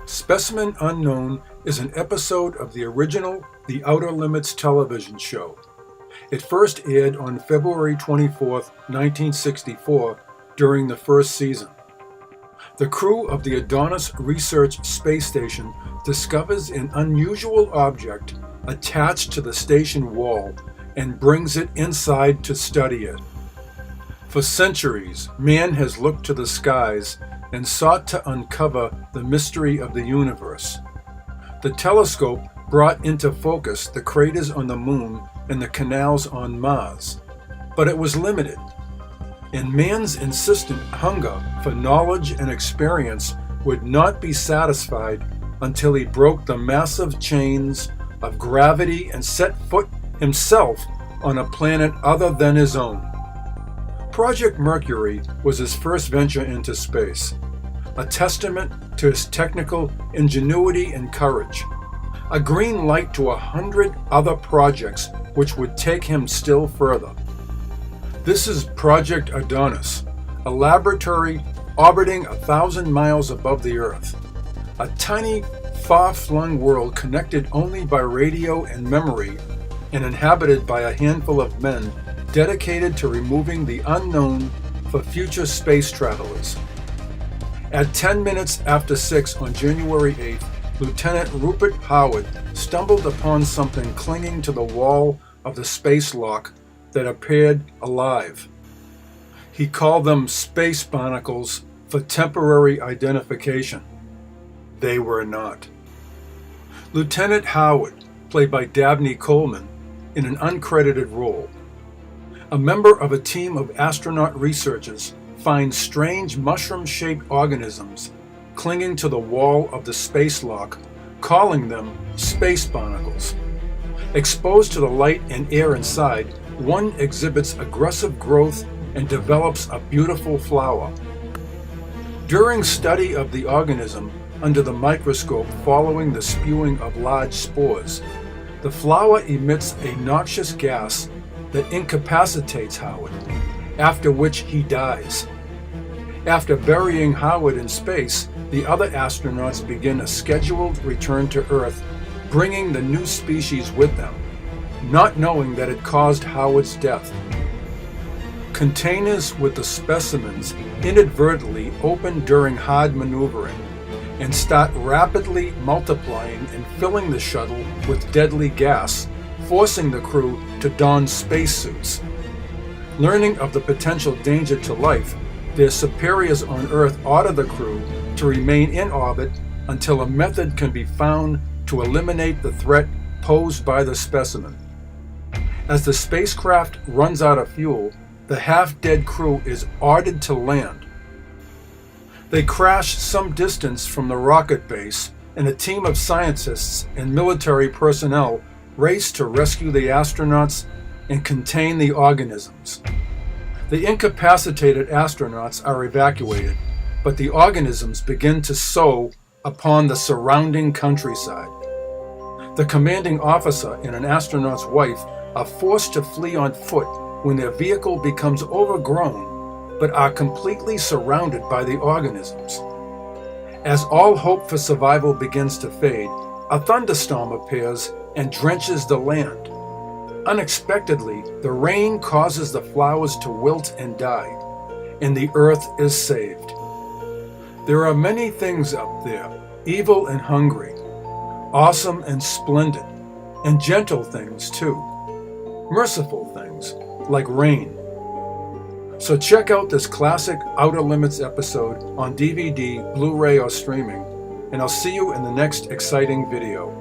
Specimen Unknown is an episode of the original The Outer Limits television show. It first aired on February 24, 1964, during the first season. The crew of the Adonis Research Space Station discovers an unusual object attached to the station wall and brings it inside to study it. For centuries, man has looked to the skies and sought to uncover the mystery of the universe. The telescope brought into focus the craters on the Moon and the canals on Mars, but it was limited, and man's insistent hunger for knowledge and experience would not be satisfied until he broke the massive chains of gravity and set foot himself on a planet other than his own. Project Mercury was his first venture into space, a testament to his technical ingenuity and courage, a green light to 100 other projects which would take him still further. This is Project Adonis, a laboratory orbiting 1,000 miles above the Earth, a tiny, far-flung world connected only by radio and memory and inhabited by a handful of men dedicated to removing the unknown for future space travelers. At 10 minutes after 6 on January 8th, Lieutenant Rupert Howard stumbled upon something clinging to the wall of the space lock that appeared alive. He called them space barnacles for temporary identification. They were not. Lieutenant Howard, played by Dabney Coleman, in an uncredited role. A member of a team of astronaut researchers finds strange mushroom-shaped organisms clinging to the wall of the space lock, calling them space barnacles. Exposed to the light and air inside, one exhibits aggressive growth and develops a beautiful flower. During study of the organism under the microscope following the spewing of large spores, the flower emits a noxious gas that incapacitates Howard, after which he dies. After burying Howard in space, the other astronauts begin a scheduled return to Earth, bringing the new species with them, not knowing that it caused Howard's death. Containers with the specimens inadvertently open during hard maneuvering and start rapidly multiplying and filling the shuttle with deadly gas, forcing the crew to don spacesuits. Learning of the potential danger to life, their superiors on Earth order the crew to remain in orbit until a method can be found to eliminate the threat posed by the specimen. As the spacecraft runs out of fuel, the half-dead crew is ordered to land. They crash some distance from the rocket base, and a team of scientists and military personnel race to rescue the astronauts and contain the organisms. The incapacitated astronauts are evacuated, but the organisms begin to sow upon the surrounding countryside. The commanding officer and an astronaut's wife are forced to flee on foot when their vehicle becomes overgrown, but are completely surrounded by the organisms. As all hope for survival begins to fade, a thunderstorm appears and drenches the land. Unexpectedly, the rain causes the flowers to wilt and die, and the earth is saved. There are many things up there, evil and hungry, awesome and splendid, and gentle things too, merciful things like rain. So check out this classic Outer Limits episode on DVD, Blu-ray, or streaming, and I'll see you in the next exciting video.